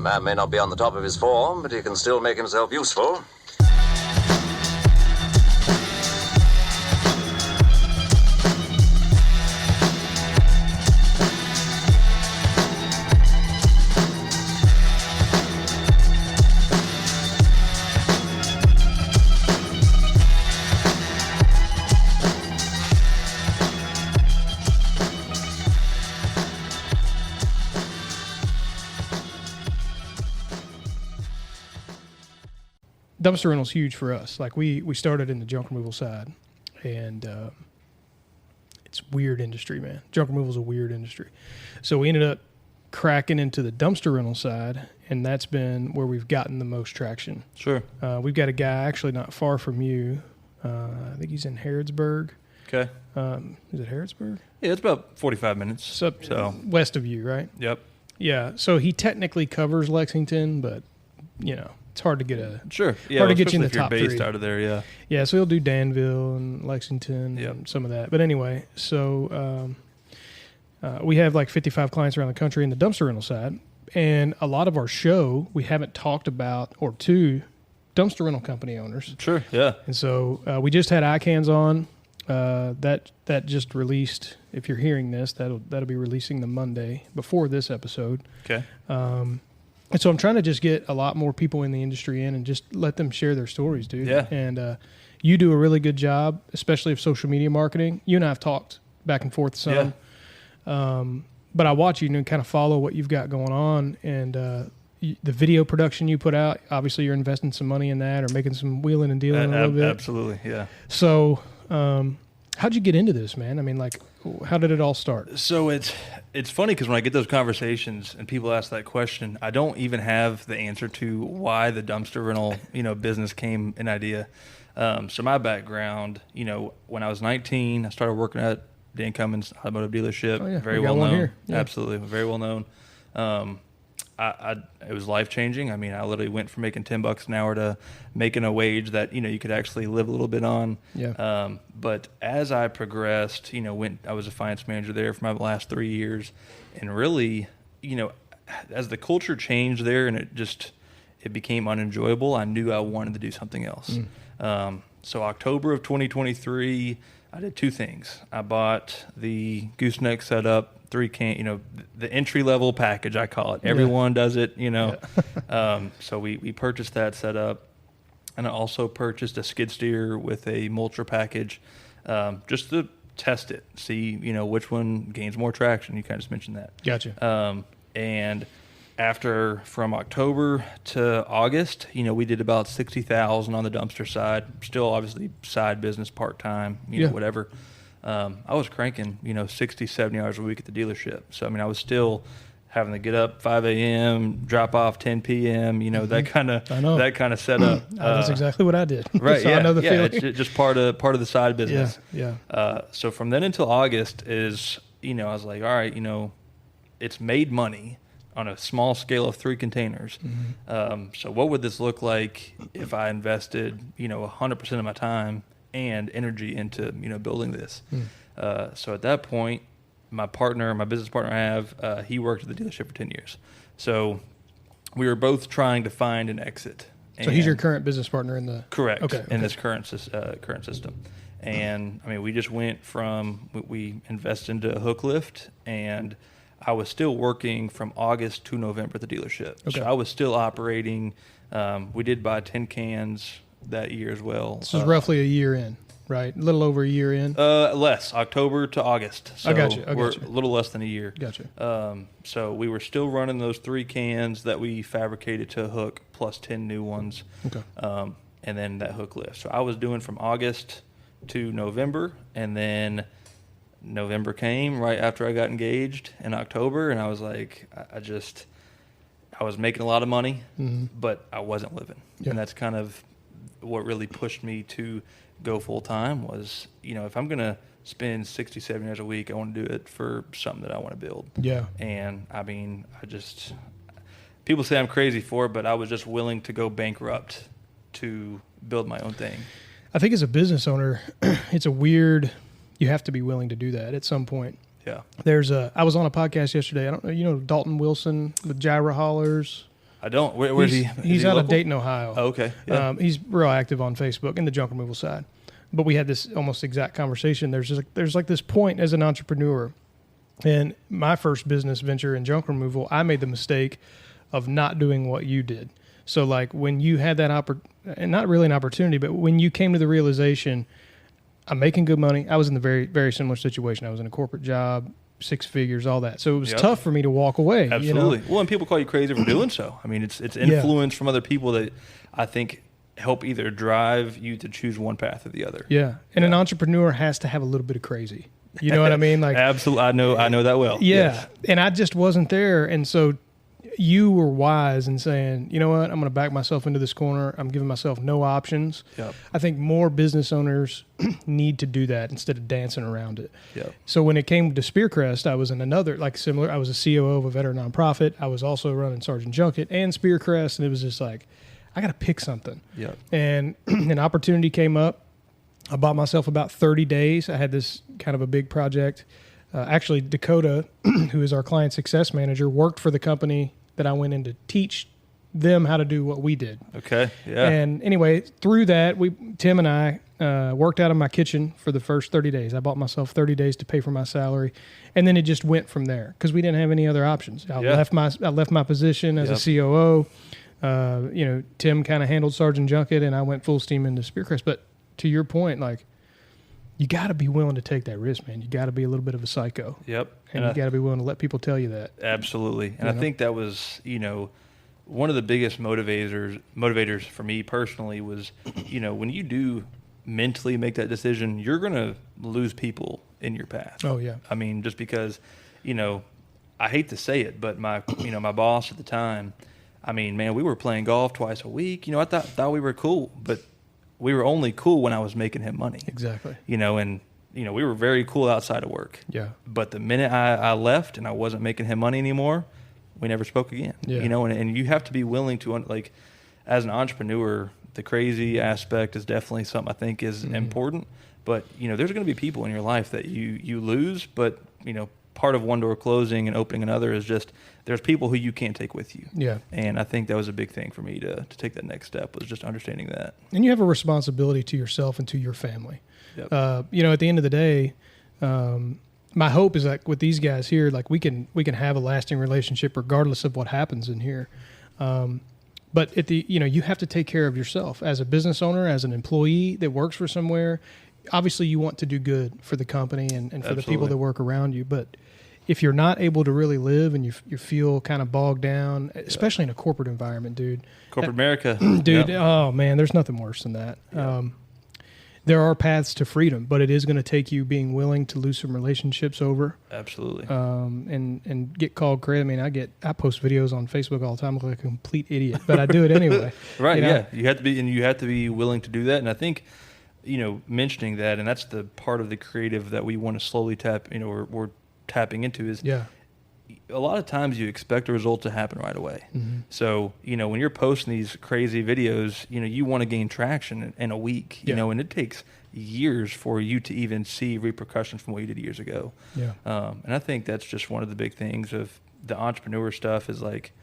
man may not be on the top of his form, but he can still make himself useful. Dumpster rental's huge for us. Like we started in the junk removal side, and it's a weird industry, man. Junk removal's a weird industry. So we ended up cracking into the dumpster rental side, and that's been where we've gotten the most traction. Sure. We've got a guy actually not far from you. I think he's in Harrodsburg. Okay. Is it Harrodsburg? Yeah, it's about 45 minutes. So west of you, right? Yep. Yeah. So he technically covers Lexington, but it's hard to get a hard to get you in the if you're top based three. Out of there. Yeah. Yeah. So he'll do Danville and Lexington and some of that. But anyway, so we have like 55 clients around the country in the dumpster rental side, and a lot of our show we haven't talked about or to dumpster rental company owners. Sure. Yeah. And so we just had ICANNs on. That just released. If you're hearing this, that'll be releasing the Monday before this episode. Okay. And so I'm trying to just get a lot more people in the industry in and just let them share their stories, dude. Yeah. And you do a really good job, especially of social media marketing. You and I have talked back and forth some. Yeah. But I watch you and kind of follow what you've got going on, and the video production you put out. Obviously, you're investing some money in that, or making some wheeling and dealing a little bit. Absolutely. Yeah. So. How'd you get into this, man? I mean, like, how did it all start? So it's funny because when I get those conversations and people ask that question, I don't even have the answer to why the dumpster rental, business came an idea. So my background, when I was 19, I started working at Dan Cummins Automotive Dealership. Oh, yeah. Very we got well one known. Here. Yeah. Absolutely. Very well known. It was life changing. I mean, I literally went from making $10 an hour to making a wage that you could actually live a little bit on. Yeah. But as I progressed, I was a finance manager there for my last 3 years, and really, as the culture changed there and it became unenjoyable, I knew I wanted to do something else. So October of 2023, I did two things. I bought the gooseneck setup, 3-can, the entry level package, I call it. Everyone does it, So we purchased that setup, and I also purchased a skid steer with a mulcher package, just to test it, see which one gains more traction. You kind of just mentioned that. Gotcha. And from October to August, we did about 60,000 on the dumpster side. Still, obviously, side business, part time, whatever. I was cranking, 60, 70 hours a week at the dealership. So, I mean, I was still having to get up 5 a.m., drop off 10 p.m., that kind of setup. That's exactly what I did. Right, so yeah. I know the feeling. It's just part of the side business. Yeah. So from then until August is, I was like, all right, it's made money on a small scale of 3 containers. So what would this look like if I invested, 100% of my time and energy into, building this? So at that point, my business partner I have, he worked at the dealership for 10 years. So we were both trying to find an exit. So he's your current business partner in the... Correct. Okay. In this current system. And I mean, we just went from, we invested into a hook lift, and I was still working from August to November at the dealership. Okay. So I was still operating. We did buy 10 cans that year as well. This is roughly a year in, right? A little over a year in? Less, October to August. So I got you. We're a little less than a year. Gotcha. So we were still running those 3 cans that we fabricated to a hook, plus 10 new ones. Okay. And then that hook lift. So I was doing from August to November, and then November came right after I got engaged in October, and I was like, I was making a lot of money, but I wasn't living. Yeah. And that's kind of what really pushed me to go full time was, if I'm going to spend 60, 70 hours a week, I want to do it for something that I want to build. Yeah. And I mean, people say I'm crazy for it, but I was just willing to go bankrupt to build my own thing. I think as a business owner, you have to be willing to do that at some point. Yeah. I was on a podcast yesterday. I don't know, Dalton Wilson with Gyra Haulers. I don't. Where's he? He's he out local? of Dayton, Ohio. Oh, okay. Yeah. He's real active on Facebook in the junk removal side. But we had this almost exact conversation. There's like this point as an entrepreneur, and my first business venture in junk removal, I made the mistake of not doing what you did. So like when you had that and not really an opportunity, but when you came to the realization, I'm making good money. I was in the very, very similar situation. I was in a corporate job, 6 figures, all that. So it was tough for me to walk away. Absolutely. Well, and people call you crazy for doing so. I mean, it's influence from other people that I think help either drive you to choose one path or the other. Yeah. And an entrepreneur has to have a little bit of crazy. You know what I mean? Like absolutely. I know that well. Yeah. Yes. And I just wasn't there. And so you were wise in saying, you know what, I'm going to back myself into this corner. I'm giving myself no options. Yep. I think more business owners need to do that instead of dancing around it. Yep. So when it came to Spearcrest, I was in another, like similar, I was a COO of a veteran nonprofit. I was also running Sergeant Junket and Spearcrest. And it was just like, I got to pick something. Yep. And an opportunity came up. I bought myself about 30 days. I had this kind of a big project. Actually, Dakota, who is our client success manager, worked for the company that I went in to teach them how to do what we did. Okay. Yeah. And anyway, through that, Tim and I worked out of my kitchen for the first 30 days. I bought myself 30 days to pay for my salary, and then it just went from there because we didn't have any other options. I left my position as a COO. Tim kind of handled Sergeant Junket, and I went full steam into Spearcrest. But to your point, like, you got to be willing to take that risk, man. You got to be a little bit of a psycho. Yep. And you got to be willing to let people tell you that. Absolutely. And I think that was, one of the biggest motivators for me personally was, when you do mentally make that decision, you're going to lose people in your path. Oh, yeah. I mean, just because, I hate to say it, but my boss at the time, I mean, man, we were playing golf twice a week. I thought we were cool, but we were only cool when I was making him money. Exactly. And we were very cool outside of work. Yeah. But the minute I left and I wasn't making him money anymore, we never spoke again. Yeah. And you have to be willing to, like, as an entrepreneur, the crazy aspect is definitely something I think is important. But, there's going to be people in your life that you lose, but, part of one door closing and opening another is just there's people who you can't take with you. Yeah. And I think that was a big thing for me to take that next step, was just understanding that. And you have a responsibility to yourself and to your family. Yep. At the end of the day, my hope is that with these guys here, like we can have a lasting relationship regardless of what happens in here. But you have to take care of yourself as a business owner, as an employee that works for somewhere. Obviously, you want to do good for the company and for Absolutely. the people that work around you. But if you're not able to really live and you feel kind of bogged down, especially in a corporate environment, dude. Corporate America. Dude, Yep. Oh, man, there's nothing worse than that. Yep. There are paths to freedom, but it is going to take you being willing to lose some relationships over. Absolutely. And get called crazy. I mean, I post videos on Facebook all the time, look like a complete idiot, but I do it anyway. Right. Yeah. You have to be willing to do that. And I think, mentioning that, and that's the part of the creative that we want to slowly tap, we're tapping into is a lot of times you expect a result to happen right away. Mm-hmm. So, when you're posting these crazy videos, you want to gain traction in a week, and it takes years for you to even see repercussions from what you did years ago. Yeah. And I think that's just one of the big things of the entrepreneur stuff is like,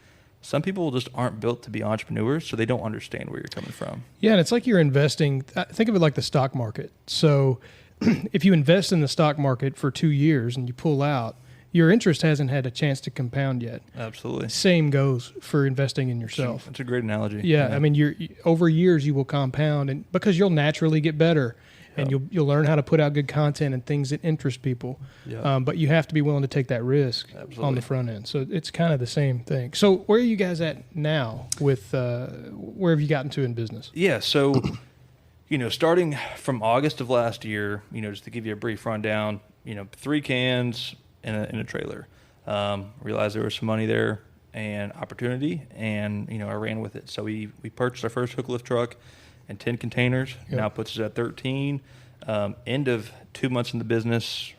some people just aren't built to be entrepreneurs, so they don't understand where you're coming from. Yeah, and it's like you're investing. Think of it like the stock market. So if you invest in the stock market for 2 years and you pull out, your interest hasn't had a chance to compound yet. Absolutely. Same goes for investing in yourself. That's a great analogy. Yeah, I mean, over years you will compound, and because you'll naturally get better. And you'll learn how to put out good content and things that interest people. Yep. But you have to be willing to take that risk on the front end. So it's kind of the same thing. So where are you guys at now with where have you gotten to in business? Yeah, so, starting from August of last year, just to give you a brief rundown, 3 cans in a trailer. Realized there was some money there and opportunity, and, I ran with it. So we purchased our first hook lift truck and 10 containers. Yep. Now puts us at 13. End of 2 months in the business,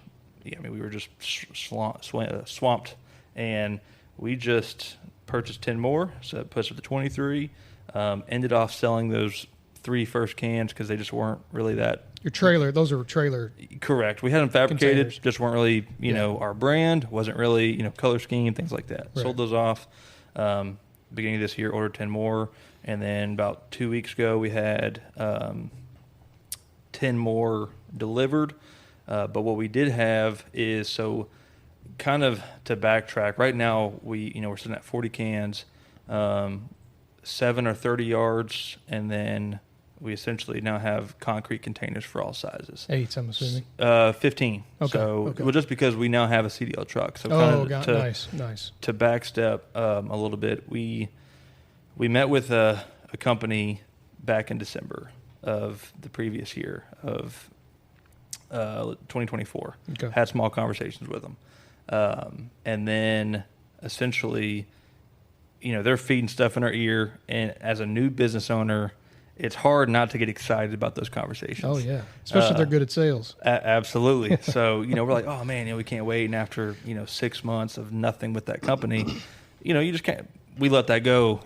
we were just swamped, and we just purchased 10 more, so that puts us at 23. Ended off selling those 3 first cans because they just weren't really that. Your trailer, those are trailer. Correct. We had them fabricated, containers. Just weren't really, our brand, wasn't really, color scheme, things like that. Right. Sold those off. beginning of this year, ordered 10 more. And then about 2 weeks ago, we had 10 more delivered. But what we did have is, so kind of to backtrack, right now we're sitting at 40 cans, 7 or 30 yards, and then we essentially now have concrete containers for all sizes. 8, I'm assuming. 15. Okay. So, well, just because we now have a CDL truck. So nice. To backstep a little bit, we met with a company back in December of the previous year of 2024. Okay. Had small conversations with them. And then essentially, they're feeding stuff in our ear. And as a new business owner, it's hard not to get excited about those conversations. Oh, yeah. Especially if they're good at sales. Absolutely. So, we're like, oh, man, we can't wait. And after, 6 months of nothing with that company, you just can't. We let that go,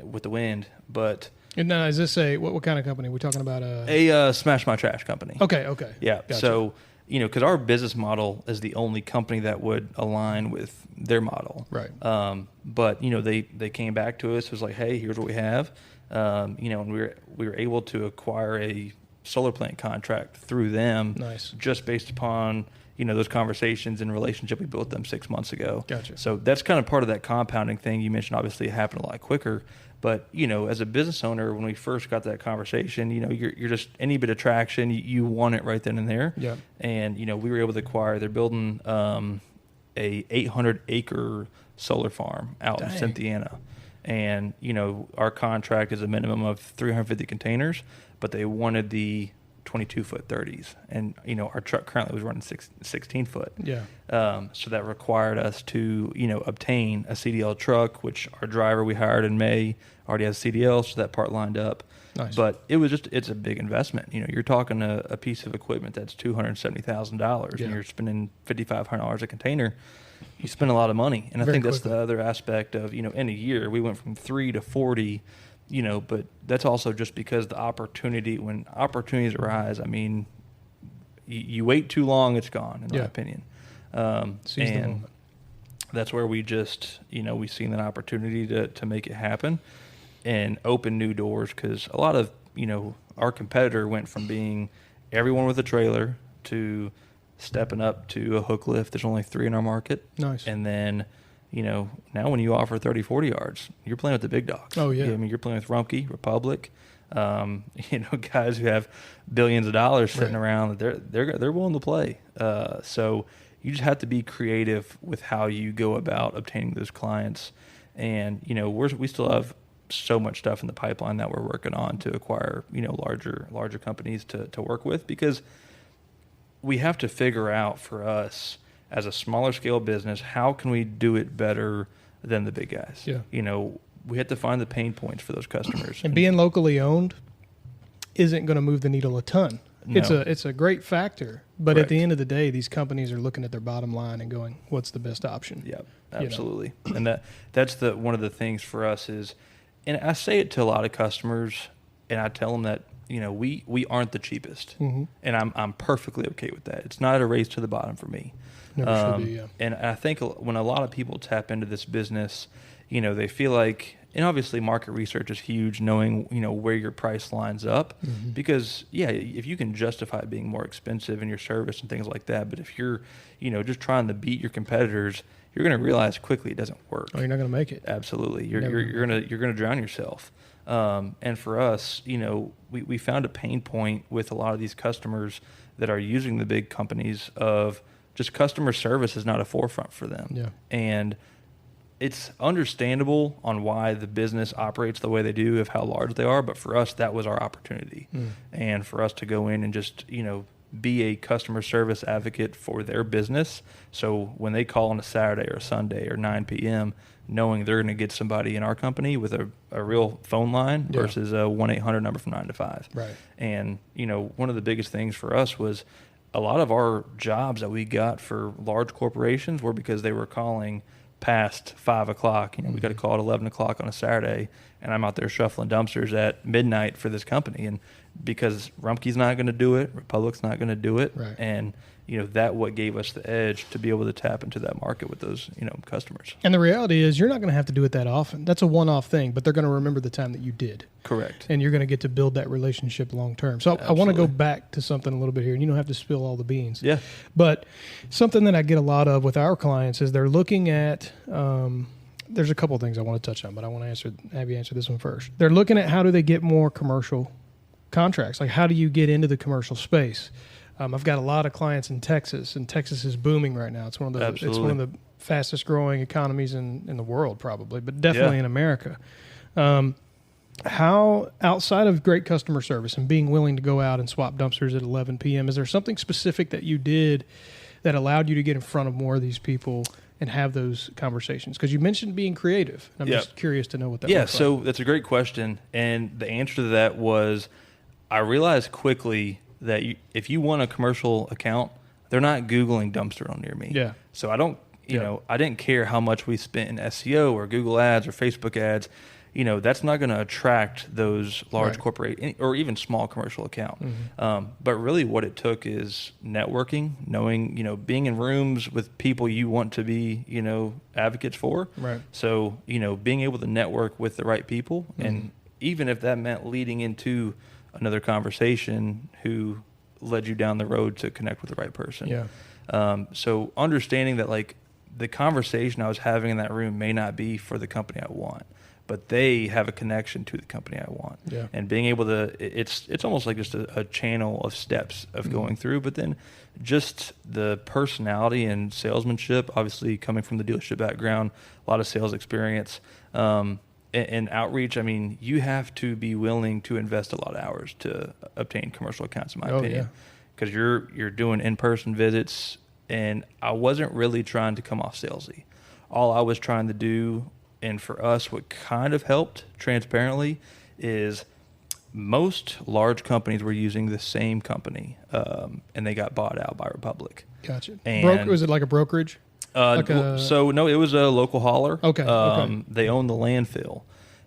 with the wind. But and now, is this what kind of company? We're talking about a Smash My Trash company. Okay. Yeah. Gotcha. So, because our business model is the only company that would align with their model. Right. But, they came back to us. It was like, hey, here's what we have. And we were able to acquire a solar plant contract through them. Nice. Just based upon, those conversations and relationship we built with them 6 months ago. Gotcha. So that's kind of part of that compounding thing you mentioned. Obviously, it happened a lot quicker. But, as a business owner, when we first got that conversation, you're just any bit of traction, you want it right then and there. Yeah. And, we were able to acquire, they're building a 800-acre solar farm out in Cynthiana. And, our contract is a minimum of 350 containers, but they wanted the 22-foot 30s. And, our truck currently was running 16-foot. Yeah. So that required us to, obtain a CDL truck, which our driver we hired in May already has a CDL, so that part lined up. Nice. But it's a big investment. You're talking a piece of equipment that's $270,000, and you're spending $5,500 a container. You spend a lot of money. And I think that's the other aspect of, in a year, we went from 3 to 40, but that's also just because when opportunities arise, I mean, you wait too long, it's gone, in my opinion. Seize the moment. That's where we just, we seen that opportunity to make it happen and open new doors, because a lot of, our competitor went from being everyone with a trailer to stepping up to a hook lift. There's only 3 in our market. Nice. And then, now when you offer 30, 40 yards, you're playing with the big dogs. Oh, yeah. I mean, you're playing with Rumpke, Republic, guys who have billions of dollars sitting around. They're willing to play. So you just have to be creative with how you go about obtaining those clients. And, we still have so much stuff in the pipeline that we're working on to acquire, larger companies to work with, because we have to figure out for us as a smaller scale business, how can we do it better than the big guys? Yeah. We have to find the pain points for those customers. And being locally owned isn't going to move the needle a ton. No. It's a great factor, but Correct. at the end of the day, these companies are looking at their bottom line and going, "What's the best option?" Yeah, absolutely. And that's one of the things for us is, and I say it to a lot of customers, and I tell them that we aren't the cheapest, and I'm perfectly okay with that. It's not a race to the bottom for me. Never should be. Yeah. And I think when a lot of people tap into this business, they feel like, and obviously market research is huge, knowing, where your price lines up, because if you can justify it being more expensive in your service and things like that, but if you're, just trying to beat your competitors, you're going to realize quickly it doesn't work. Oh, you're not going to make it. Absolutely. You're going to drown yourself. And for us, we found a pain point with a lot of these customers that are using the big companies of just customer service is not a forefront for them. Yeah. And it's understandable on why the business operates the way they do, of how large they are. But for us, that was our opportunity. And for us to go in and just, be a customer service advocate for their business. So when they call on a Saturday or a Sunday or 9 p.m., knowing they're going to get somebody in our company with a real phone line versus a 1-800 number from 9 to 5. Right. And, one of the biggest things for us was a lot of our jobs that we got for large corporations were because they were calling past 5 o'clock. We got a call at 11 o'clock on a Saturday, and I'm out there shuffling dumpsters at midnight for this company. And because Rumpke's not going to do it, Republic's not going to do it, Right. and that what gave us the edge to be able to tap into that market with those customers. And the reality is, you're not going to have to do it that often. That's a one-off thing, but they're going to remember the time that you did. Correct. And you're going to get to build that relationship long term. So I want to go back to something a little bit here, and you don't have to spill all the beans. Yeah. But something that I get a lot of with our clients is they're looking at. There's a couple of things I want to touch on, but I want to have you answer this one first. They're looking at how do they get more commercial contracts? Like, how do you get into the commercial space? I've got a lot of clients in Texas, and Texas is booming right now. It's one of the fastest growing economies in the world, probably, but definitely in America. How, outside of great customer service and being willing to go out and swap dumpsters at 11 p.m., is there something specific that you did that allowed you to get in front of more of these people and have those conversations? Because you mentioned being creative. I'm just curious to know what that was. Yeah, so that's a great question. And the answer to that was, I realized quickly that if you want a commercial account, they're not Googling dumpster on near me. Yeah. So I don't, I didn't care how much we spent in SEO or Google ads or Facebook ads. That's not going to attract those large corporate or even small commercial account. Mm-hmm. But really what it took is networking, knowing, being in rooms with people you want to be, advocates for. Right. So, being able to network with the right people. Mm-hmm. And even if that meant leading into another conversation who led you down the road to connect with the right person. Yeah. So understanding that, like, the conversation I was having in that room may not be for the company I want, but they have a connection to the company I want. Yeah. And being able to, it's almost like just a channel of steps of going through, but then just the personality and salesmanship, obviously coming from the dealership background, a lot of sales experience, and outreach. I mean, you have to be willing to invest a lot of hours to obtain commercial accounts, in my opinion, because you're doing in-person visits, and I wasn't really trying to come off salesy. All I was trying to do, and for us, what kind of helped transparently, is most large companies were using the same company, and they got bought out by Republic. Gotcha. And was it like a brokerage? So no, it was a local hauler. Okay. They owned the landfill,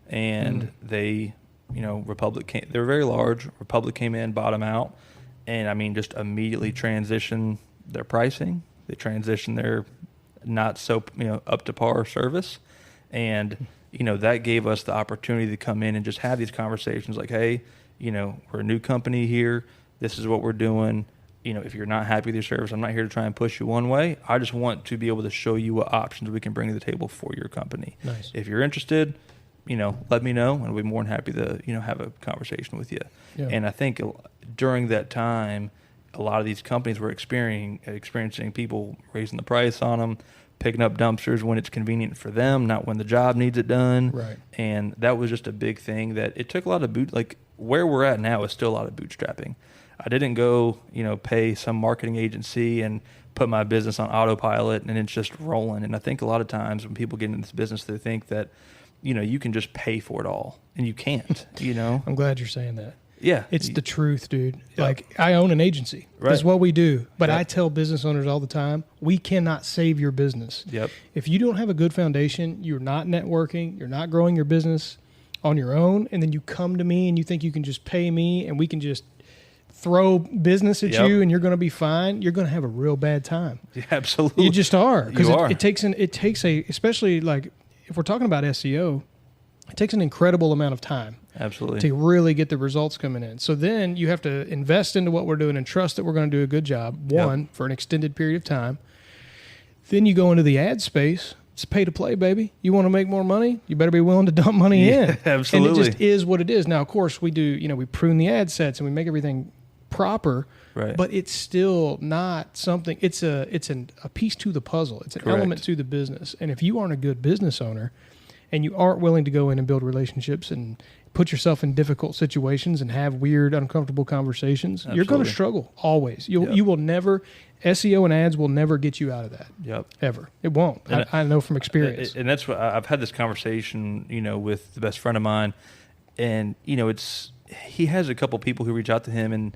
and they, Republic came. They were very large. Republic came in, bought them out, and I mean, just immediately transitioned their pricing. They transitioned their not so up to par service, and that gave us the opportunity to come in and just have these conversations. Like, hey, we're a new company here. This is what we're doing. If you're not happy with your service, I'm not here to try and push you one way. I just want to be able to show you what options we can bring to the table for your company. Nice. If you're interested, let me know, and I'll be more than happy to, have a conversation with you. Yeah. And I think during that time, a lot of these companies were experiencing people raising the price on them, picking up dumpsters when it's convenient for them, not when the job needs it done. Right. And that was just a big thing that it took a lot of like where we're at now is still a lot of bootstrapping. I didn't go, pay some marketing agency and put my business on autopilot and it's just rolling. And I think a lot of times when people get into this business, they think that, you can just pay for it all, and you can't, I'm glad you're saying that. Yeah. It's the truth, dude. Yep. Like, I own an agency. Right. That's what we do. But Yep. I tell business owners all the time, we cannot save your business. Yep. If you don't have a good foundation, you're not networking, you're not growing your business on your own, and then you come to me and you think you can just pay me and we can just throw business at Yep. you and you're going to be fine, you're going to have a real bad time. Yeah, absolutely. You just are. Because You are. it takes especially like if we're talking about SEO, it takes an incredible amount of time Absolutely. to really get the results coming in. So then you have to invest into what we're doing and trust that we're going to do a good job, for an extended period of time. Then you go into the ad space. It's pay to play, baby. You want to make more money? You better be willing to dump money in. Absolutely. And it just is what it is. Now, of course, we do, we prune the ad sets and we make everything proper. Right. But it's still not something, it's a piece to the puzzle. It's an Correct. element to the business. And if you aren't a good business owner and you aren't willing to go in and build relationships and put yourself in difficult situations and have weird, uncomfortable conversations, you're going to struggle always. You will never, SEO and ads will never get you out of that. Yep. Ever. It won't. I know from experience. And that's what I've had this conversation, with the best friend of mine, and he has a couple people who reach out to him, and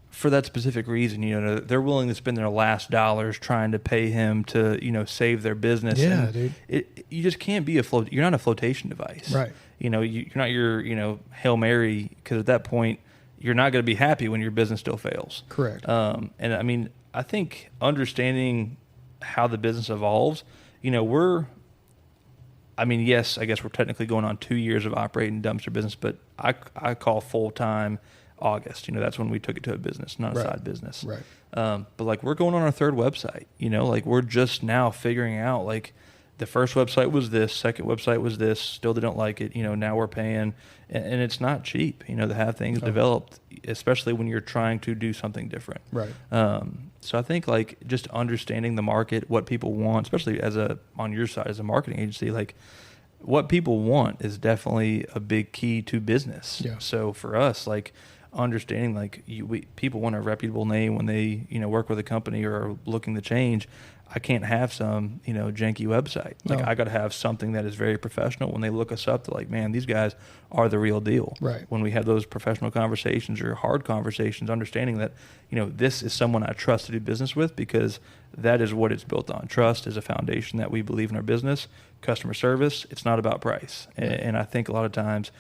for that specific reason, they're willing to spend their last dollars trying to pay him to, save their business. Yeah, and dude. You just can't be you're not a flotation device. Right. You're not your, Hail Mary, because at that point, you're not going to be happy when your business still fails. Correct. And I mean, I think understanding how the business evolves, yes, I guess we're technically going on 2 years of operating dumpster business, but I call full-time August. That's when we took it to a business, not a side business. Right. But like we're going on our third website, like we're just now figuring out like the first website was this, second website was this, still they don't like it. Now we're paying, and it's not cheap, to have things developed, especially when you're trying to do something different. Right. So I think like just understanding the market, what people want, especially on your side as a marketing agency, like what people want is definitely a big key to business. Yeah. So for us, like understanding like people want a reputable name when they, work with a company or are looking to change. I can't have some, janky website. Like No. I got to have something that is very professional. When they look us up, they're like, man, these guys are the real deal. Right. When we have those professional conversations or hard conversations, understanding that, this is someone I trust to do business with because that is what it's built on. Trust is a foundation that we believe in our business. Customer service, it's not about price. Right. And I think a lot of times,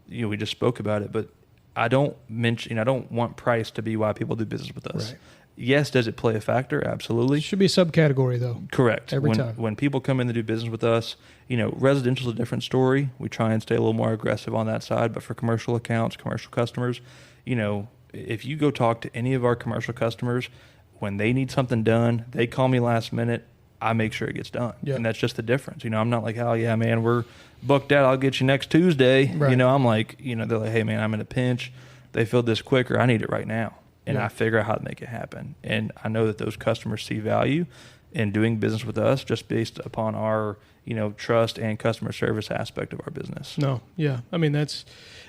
we just spoke about it, but I don't want price to be why people do business with us. Right. Yes, does it play a factor? Absolutely. Should be a subcategory though. Correct. Every time. When people come in to do business with us, residential is a different story. We try and stay a little more aggressive on that side. But for commercial accounts, commercial customers, if you go talk to any of our commercial customers, when they need something done, they call me last minute. I make sure it gets done. Yeah. And that's just the difference. I'm not like, oh yeah, man, we're booked out. I'll get you next Tuesday. Right. I'm like, they're like, hey man, I'm in a pinch. They filled this quicker. I need it right now. And Yeah. I figure out how to make it happen. And I know that those customers see value in doing business with us just based upon our, trust and customer service aspect of our business. No, yeah. I mean, that's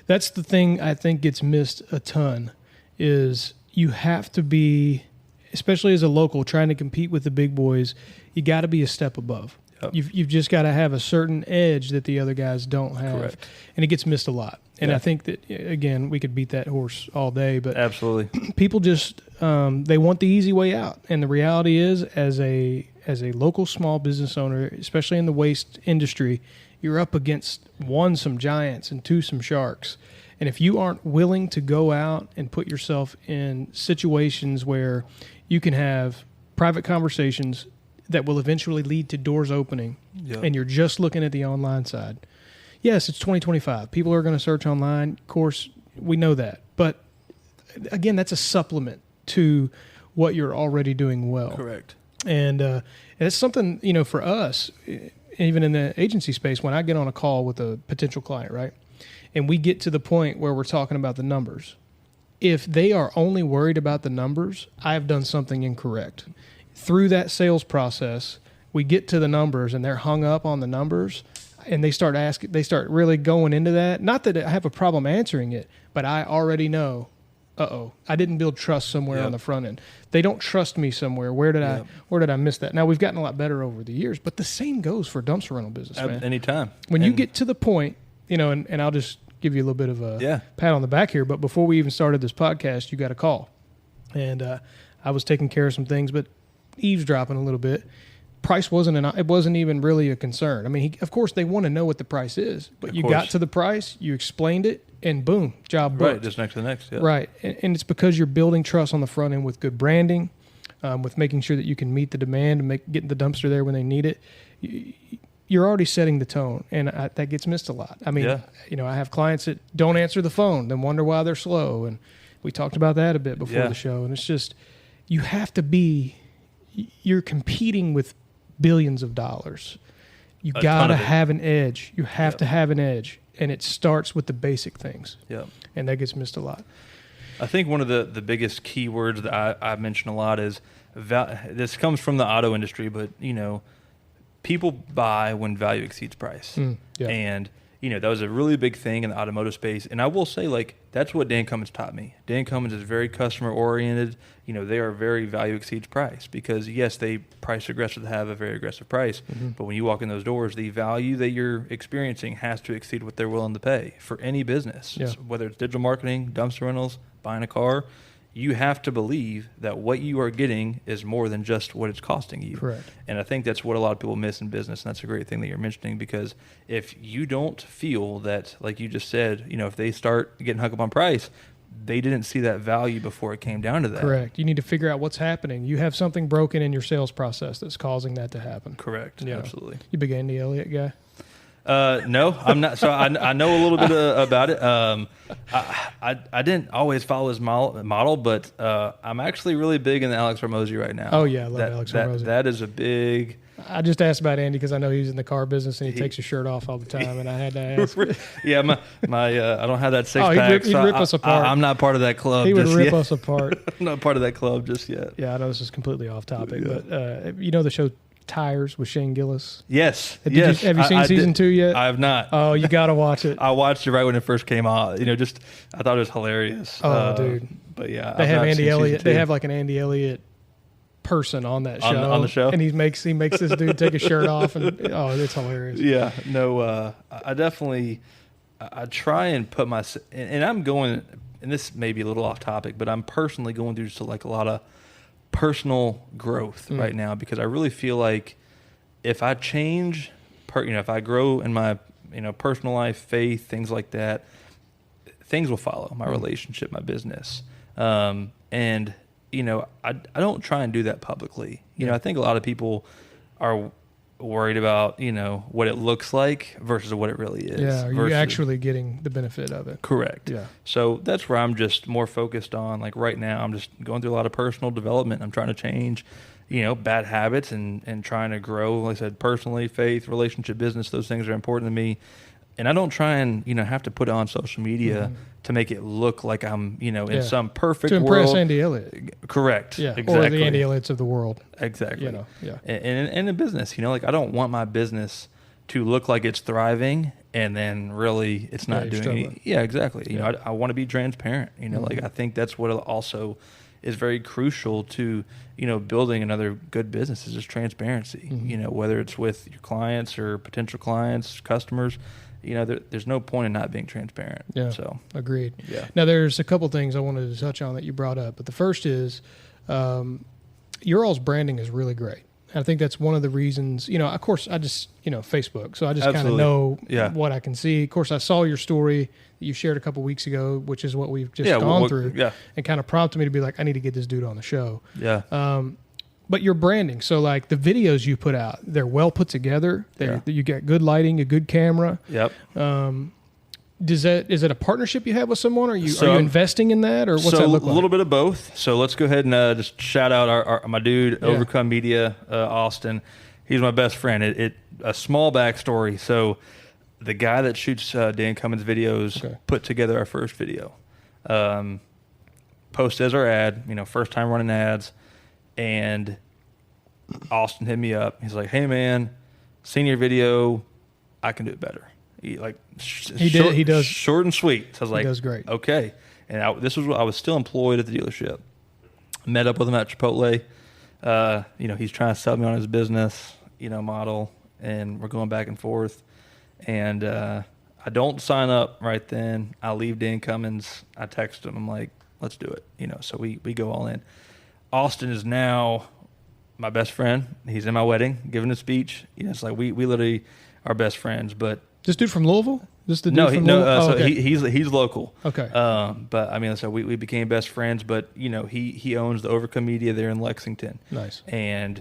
the thing I think gets missed a ton is you have to be, especially as a local trying to compete with the big boys, you got to be a step above. Yep. You've just got to have a certain edge that the other guys don't have. Correct. And it gets missed a lot. And Yeah. I think that, again, we could beat that horse all day, but Absolutely. people just they want the easy way out. And the reality is, as a local small business owner, especially in the waste industry, you're up against one, some giants, and two, some sharks. And if you aren't willing to go out and put yourself in situations where you can have private conversations that will eventually lead to doors opening, Yep. and you're just looking at the online side. Yes, it's 2025. People are going to search online. Of course, we know that. But again, that's a supplement to what you're already doing well. Correct. And it's something, for us, even in the agency space, when I get on a call with a potential client, right, and we get to the point where we're talking about the numbers, if they are only worried about the numbers, I've done something incorrect. Through that sales process, we get to the numbers and they're hung up on the numbers, and they start really going into that. Not that I have a problem answering it, but I already know, I didn't build trust somewhere Yep. on the front end. They don't trust me somewhere. Where did I miss that? Now we've gotten a lot better over the years, but the same goes for dumpster rental business, man. Anytime. When you get to the point, and I'll just give you a little bit of a pat on the back here, but before we even started this podcast, you got a call. And I was taking care of some things, but eavesdropping a little bit. Price it wasn't even really a concern. I mean, of course they want to know what the price is, but you got to the price, you explained it, and boom, job booked. Right, just next to the next. Yeah. Right, and it's because you're building trust on the front end with good branding, with making sure that you can meet the demand and getting the dumpster there when they need it. You're already setting the tone, and that gets missed a lot. I mean, I have clients that don't answer the phone, then wonder why they're slow, and we talked about that a bit before the show. And it's just, you have to be, you're competing with billions of dollars. You got to have an edge. You have to have an edge. And it starts with the basic things. Yeah. And that gets missed a lot. I think one of the biggest keywords that I mention a lot is, this comes from the auto industry, but, people buy when value exceeds price. And, that was a really big thing in the automotive space. And I will say, that's what Dan Cummins taught me. Dan Cummins is very customer oriented. They are very value exceeds price because, yes, they price aggressive to have a very aggressive price. Mm-hmm. But when you walk in those doors, the value that you're experiencing has to exceed what they're willing to pay for any business. Yeah. So whether it's digital marketing, dumpster rentals, buying a car, you have to believe that what you are getting is more than just what it's costing you. Correct. And I think that's what a lot of people miss in business, and that's a great thing that you're mentioning, because if you don't feel that, like you just said, if they start getting hung up on price, they didn't see that value before it came down to that. Correct. You need to figure out what's happening. You have something broken in your sales process that's causing that to happen. Correct. You know. Absolutely. You big Andy Elliott guy? No, I'm not. So I know a little bit about it. I didn't always follow his model, but I'm actually really big in the Alex Hormozy right now. Oh yeah, I love Alex Hormozy. That is a big. I just asked about Andy because I know he's in the car business and he takes his shirt off all the time, and I had to ask. Yeah, my I don't have that six he'd pack. he'd rip us apart. I'm not part of that club. He would just rip yet. us apart. I'm not part of that club just yet. Yeah, I know this is completely off topic, but you know the show Tires with Shane Gillis? Yes. Have you seen season 2 yet? I have not. Oh, you got to watch it. I watched it right when it first came out. You know, just I thought it was hilarious. Oh, dude. But yeah, they have Andy Elliott. They have like an Andy Elliott person on that show. On the show? And he makes this dude take his shirt off, and it's hilarious. Yeah. No, I definitely I try and put and I'm going, and this may be a little off topic, but I'm personally going through just like a lot of personal growth right now, because I really feel like if I change, if I grow in my personal life, faith, things like that, things will follow my relationship, my business, and I don't try and do that publicly. I think a lot of people are worried about what it looks like versus what it really is. Yeah, are you actually getting the benefit of it? Correct. Yeah. So that's where I'm just more focused on. Like right now, I'm just going through a lot of personal development. I'm trying to change, bad habits and trying to grow. Like I said, personally, faith, relationship, business. Those things are important to me. And I don't try and have to put it on social media to make it look like I'm in some perfect to impress world. Andy Elliott. Correct. Yeah. Exactly. Or the Andy Elliott's of the world. Exactly. Yeah. And in business, like I don't want my business to look like it's thriving and then really it's not doing anything. Yeah, exactly. I want to be transparent. Like I think that's what also is very crucial to building another good business is just transparency. Whether it's with your clients or potential clients, customers. There's no point in not being transparent. Yeah, so agreed. Yeah. Now, there's a couple things I wanted to touch on that you brought up, but the first is your all's branding is really great. I think that's one of the reasons. Of course, I just Facebook, so I just kind of know what I can see. Of course, I saw your story that you shared a couple weeks ago, which is what we've just gone through, and kind of prompted me to be like, I need to get this dude on the show. Yeah. But your branding, so like the videos you put out, they're well put together. You got good lighting, a good camera. Yep. Is it a partnership you have with someone? Are you investing in that, or what's that look like? A little bit of both. So let's go ahead and just shout out my dude, Overcome Media, Austin. He's my best friend. A small backstory. So the guy that shoots Dan Cummins videos put together our first video. Posted as our ad. First time running ads. And Austin hit me up. He's like, "Hey man, seen your video. I can do it better." He does short and sweet. So I was like, he does great. Okay. And I was still employed at the dealership. Met up with him at Chipotle. He's trying to sell me on his business, model, and we're going back and forth. And I don't sign up right then. I leave Dan Cummins. I text him. I'm like, "Let's do it." So we go all in. Austin is now my best friend. He's in my wedding, giving a speech. It's like we literally are best friends. But this dude from Louisville? He's local. Okay. But I mean, so we became best friends. But he owns the Overcome Media there in Lexington. Nice. And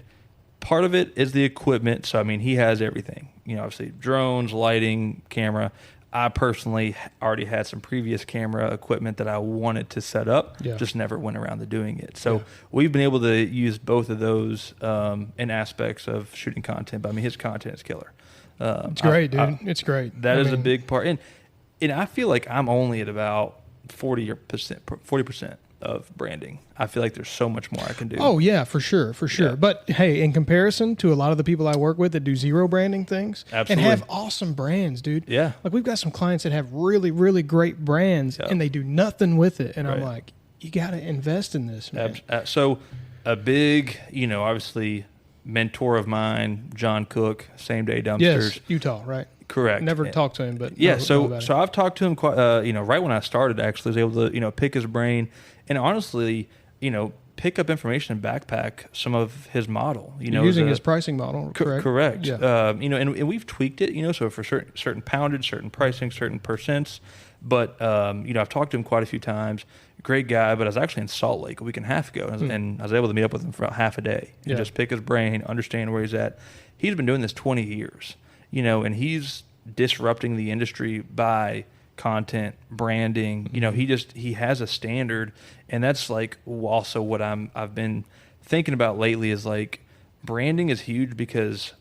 part of it is the equipment. So I mean, he has everything. Obviously drones, lighting, camera. I personally already had some previous camera equipment that I wanted to set up, just never went around to doing it. So we've been able to use both of those in aspects of shooting content. But I mean, his content is killer. It's great, dude. It's great. That is a big part. And I feel like I'm only at about 40% of branding. I feel like there's so much more I can do. Oh yeah, for sure. Yeah. But hey, in comparison to a lot of the people I work with that do zero branding things and have awesome brands, dude. Yeah. Like we've got some clients that have really, really great brands and they do nothing with it. And I'm like, you got to invest in this, man. So a big, obviously mentor of mine, John Cook, Same Day Dumpsters. Yes, Utah, right? Correct. Never talked to him, but so I've talked to him quite, right when I started, actually, was able to, pick his brain. And honestly, pick up information and backpack some of his model. You're using his pricing model, correct? Correct. Yeah. And we've tweaked it, so for certain poundage, certain pricing, certain percents. But, I've talked to him quite a few times. Great guy, but I was actually in Salt Lake a week and a half ago, and I was able to meet up with him for about half a day and just pick his brain, understand where he's at. He's been doing this 20 years, and he's disrupting the industry by content, branding. He has a standard, and that's like also what I've been thinking about lately is like branding is huge because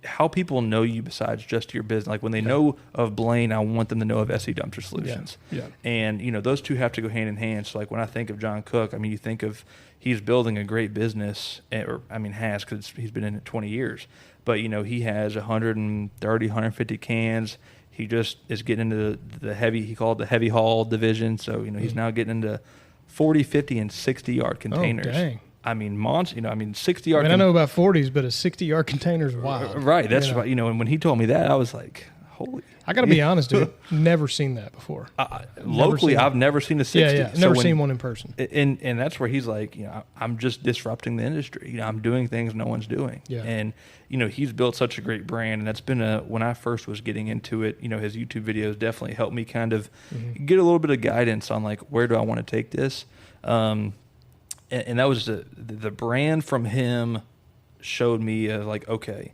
how people know you besides just your business. Like when they know of Blaine, I want them to know of SE Dumpster Solutions. Yeah. And those two have to go hand in hand. So like when I think of John Cook, you think of he's building a great business, has because he's been in it 20 years. But he has 130, 150 cans. He just is getting into the heavy. He called it the heavy haul division. So he's now getting into 40, 50, and 60-yard containers. Oh, dang. 60-yard. I know about 40s, but a 60-yard container is wild. Right. That's right. And when he told me that, I was like, holy. I got to be honest, dude. Never seen that before. Locally, I've never seen a 60. Yeah. Never seen one in person. And that's where he's like, I'm just disrupting the industry. I'm doing things no one's doing. Yeah. And, he's built such a great brand. And that's been when I first was getting into it, his YouTube videos definitely helped me kind of get a little bit of guidance on like, where do I want to take this? And that was the brand from him showed me like, okay,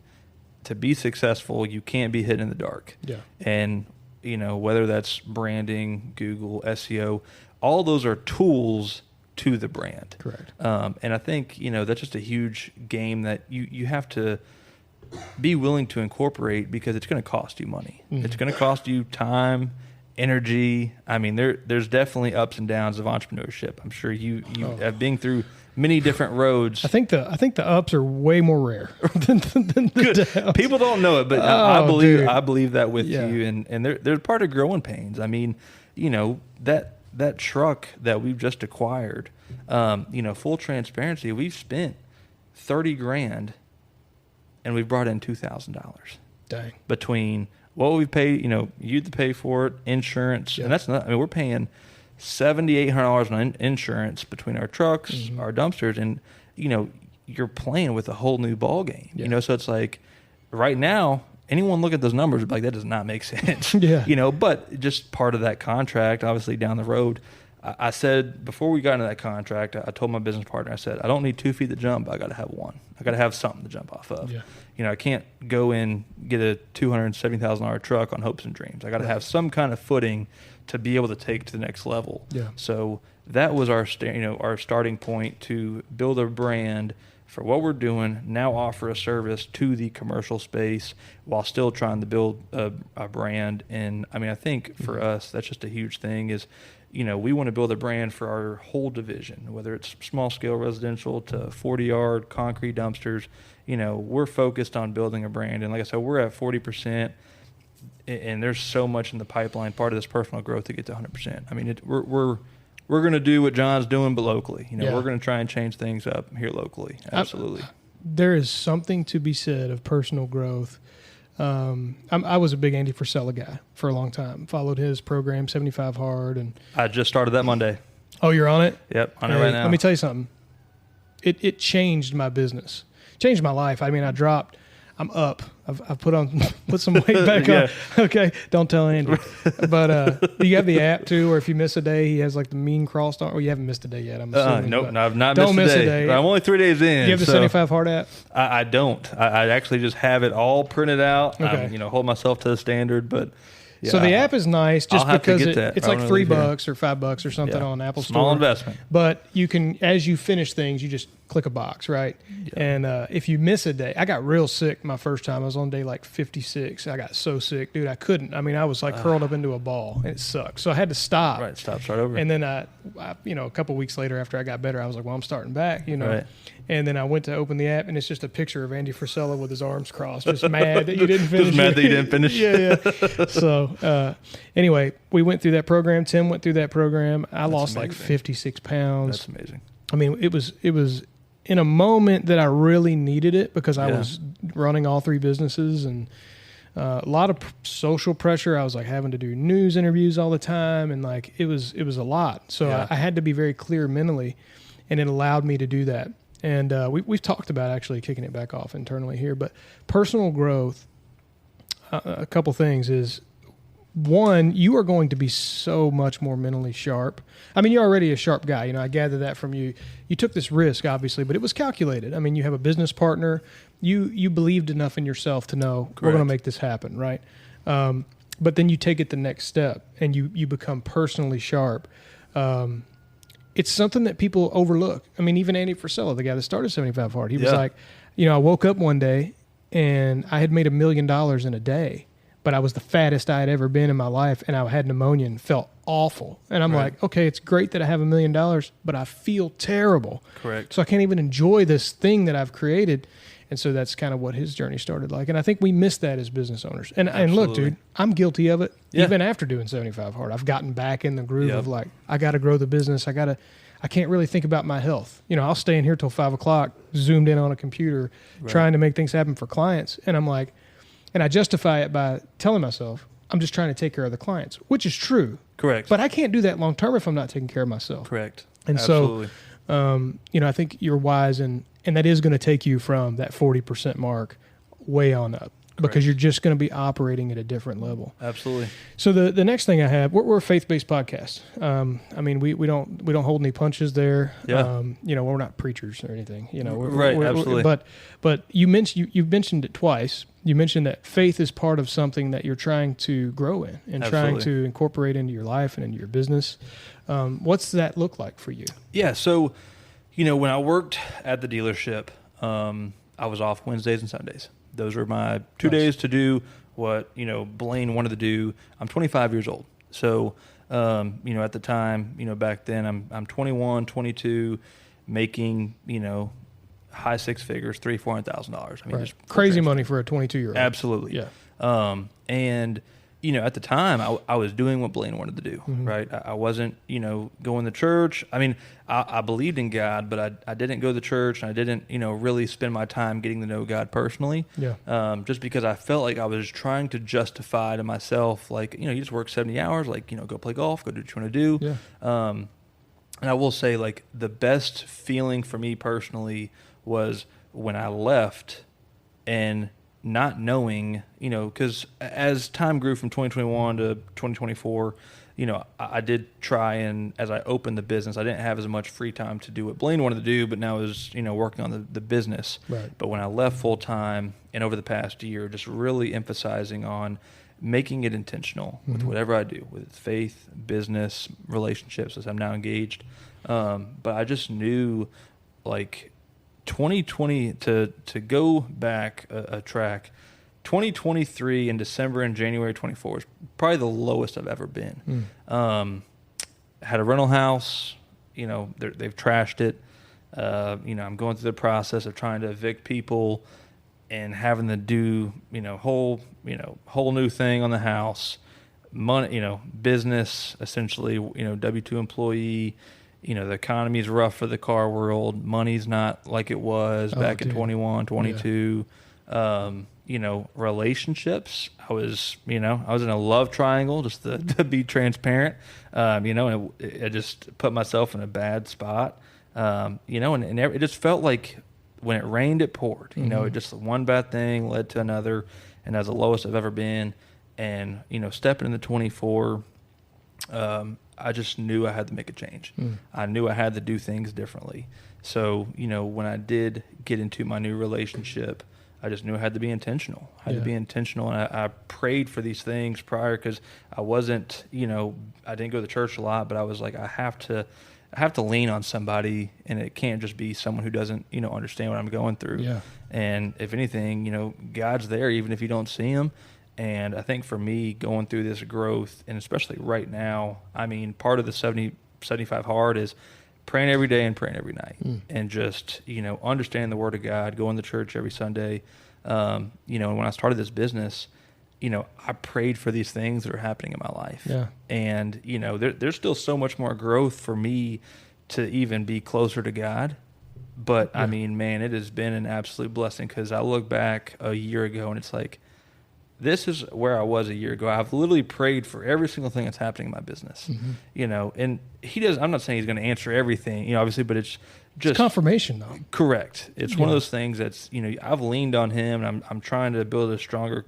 to be successful, you can't be hidden in the dark. Yeah. And, whether that's branding, Google, SEO, all those are tools to the brand. Correct. And I think, that's just a huge game that you have to be willing to incorporate because it's going to cost you money. Mm-hmm. It's going to cost you time, energy. There's definitely ups and downs of entrepreneurship. I'm sure you have been through many different roads. I think the ups are way more rare than the downs. People don't know it, but I believe that with you. And there's part of growing pains. That truck that we've just acquired, full transparency, we've spent $30,000 and we've brought in $2,000. Dang. Between what we paid, you to pay for it, insurance, and that's not. We're paying $7,800 on insurance between our trucks, our dumpsters, and you're playing with a whole new ball game. Yeah. So it's like right now, anyone look at those numbers would be like, that does not make sense. Yeah. But just part of that contract, obviously down the road. I said before we got into that contract, I told my business partner, I said, I don't need 2 feet to jump. I got to have one. I got to have something to jump off of. Yeah. I can't go in get a $270,000 truck on hopes and dreams. I got to have some kind of footing to be able to take to the next level. Yeah. So that was our starting point to build a brand for what we're doing. Now offer a service to the commercial space while still trying to build a brand. And I think for us, that's just a huge thing is, we want to build a brand for our whole division, whether it's small scale residential to 40-yard concrete dumpsters. We're focused on building a brand. And like I said, we're at 40%, and there's so much in the pipeline, part of this personal growth to get to 100%. We're going to do what John's doing, but locally. We're going to try and change things up here locally. Absolutely. There is something to be said of personal growth. I was a big Andy Frisella guy for a long time. Followed his program, 75 Hard, and I just started that Monday. Oh, you're on it? Yep, on it right now. Let me tell you something. It changed my business, changed my life. I'm up. I've put some weight back on. Okay, don't tell Andy. But you have the app too, where if you miss a day, he has like the mean crossed on. Well, you haven't missed a day yet. I'm assuming. Nope, I've not missed a day. I'm only 3 days in. You have the 75 Hard app? I don't. I actually just have it all printed out. Okay. Hold myself to the standard, but. Yeah, so the app is nice just because it's like $3 or $5 or something on Apple Store. Small investment. But you can, as you finish things, you just click a box, right? Yeah. And if you miss a day, I got real sick my first time. I was on day like 56. I got so sick, dude. I couldn't. I was like curled up into a ball, and it sucked. So I had to stop. Right, start over. And then a couple weeks later after I got better, I was like, well, I'm starting back, Right. And then I went to open the app, and it's just a picture of Andy Frisella with his arms crossed, just mad that you didn't finish. Just mad that you didn't finish. Yeah. So anyway, we went through that program. Tim went through that program. I lost like 56 pounds. That's amazing. It was in a moment that I really needed it because I was running all 3 businesses and a lot of social pressure. I was like having to do news interviews all the time, and like it was a lot. So I had to be very clear mentally. and it allowed me to do that. And we've talked about actually kicking it back off internally here, but personal growth, a couple things is, one, you are going to be so much more mentally sharp. I mean, you're already a sharp guy. You know, I gather that from you. You took this risk, obviously, but it was calculated. I mean, you have a business partner. You believed enough in yourself to know Correct. we're going to make this happen, right? But then you take it the next step, and you become personally sharp. It's something that people overlook. I mean, even Andy Frisella, the guy that started 75 Hard, he was like, you know, I woke up one day, and I had made $1 million in a day. But I was the fattest I had ever been in my life, and I had pneumonia and felt awful. And I'm like, okay, it's great that I have $1 million, but I feel terrible. Correct. So I can't even enjoy this thing that I've created. And so that's kind of what his journey started like. And I think we miss that as business owners. And look, dude, I'm guilty of it. Yeah. Even after doing 75 Hard, I've gotten back in the groove of like, I got to grow the business. I can't really think about my health. You know, I'll stay in here till 5 o'clock, zoomed in on a computer, trying to make things happen for clients. And I'm like, and I justify it by telling myself, I'm just trying to take care of the clients, which is true. Correct. But I can't do that long term if I'm not taking care of myself. Correct. And Absolutely. so, you know, I think you're wise, and that is going to take you from that 40% mark way on up. Because you're just going to be operating at a different level. Absolutely. So the next thing I have, we're a faith-based podcast. I mean, we don't hold any punches there. Yeah. You know, we're not preachers or anything. You know, Absolutely. But you've mentioned it twice. You mentioned that faith is part of something that you're trying to grow in and trying to incorporate into your life and into your business. What's that look like for you? Yeah. So, you know, when I worked at the dealership, I was off Wednesdays and Sundays. Those were my 2 days to do what, you know, Blaine wanted to do. I'm 25 years old. So, you know, at the time, you know, back then I'm 21, 22, making, you know, high six figures, $300,000-$400,000. I mean, just crazy money for a 22-year-old. Absolutely. Yeah. And, you know, at the time I was doing what Blaine wanted to do, right? I wasn't, you know, going to church. I mean, I believed in God, but I didn't go to church, and I didn't, you know, really spend my time getting to know God personally. Yeah. Just because I felt like I was trying to justify to myself, like, you know, you just work 70 hours, like, you know, go play golf, go do what you want to do. Yeah. And I will say, like, the best feeling for me personally was when I left and not knowing, you know, because as time grew from 2021 to 2024, you know, I did try, and as I opened the business, I didn't have as much free time to do what Blaine wanted to do, but now I was, you know, working on the business. Right. But when I left full time and over the past year, just really emphasizing on making it intentional with whatever I do, with faith, business, relationships, as I'm now engaged. But I just knew, like, 2020 to go back a track, 2023 in December and January 24 is probably the lowest I've ever been. Had a rental house, you know, they've trashed it. You know, I'm going through the process of trying to evict people and having to do, you know, whole new thing on the house, money, you know, business, essentially, you know, W-2 employee. You know, the economy is rough for the car world. Money's not like it was back in 21, 22. Yeah. You know, relationships. I was in a love triangle, just to be transparent. You know, and I just put myself in a bad spot. You know, and it just felt like when it rained, it poured. You know, it just one bad thing led to another, and that's the lowest I've ever been. And, you know, stepping into 24, I just knew I had to make a change. I knew I had to do things differently. So, you know, when I did get into my new relationship, I just knew I had to be intentional. I had to be intentional, and I prayed for these things prior, because I wasn't, you know, I didn't go to church a lot, but I was like, I have to lean on somebody, and it can't just be someone who doesn't, you know, understand what I'm going through. Yeah. And if anything, you know, God's there even if you don't see him. And I think for me, going through this growth, and especially right now, I mean, part of the 75 Hard is praying every day and praying every night, and just, you know, understanding the Word of God, going to church every Sunday. You know, and when I started this business, you know, I prayed for these things that are happening in my life. Yeah. And, you know, there's still so much more growth for me to even be closer to God. But, I mean, man, it has been an absolute blessing, because I look back a year ago and it's like, this is where I was a year ago. I've literally prayed for every single thing that's happening in my business, and he does. I'm not saying he's going to answer everything, obviously, but it's just it's confirmation though. Correct. It's one of those things that's, I've leaned on him, and I'm trying to build a stronger,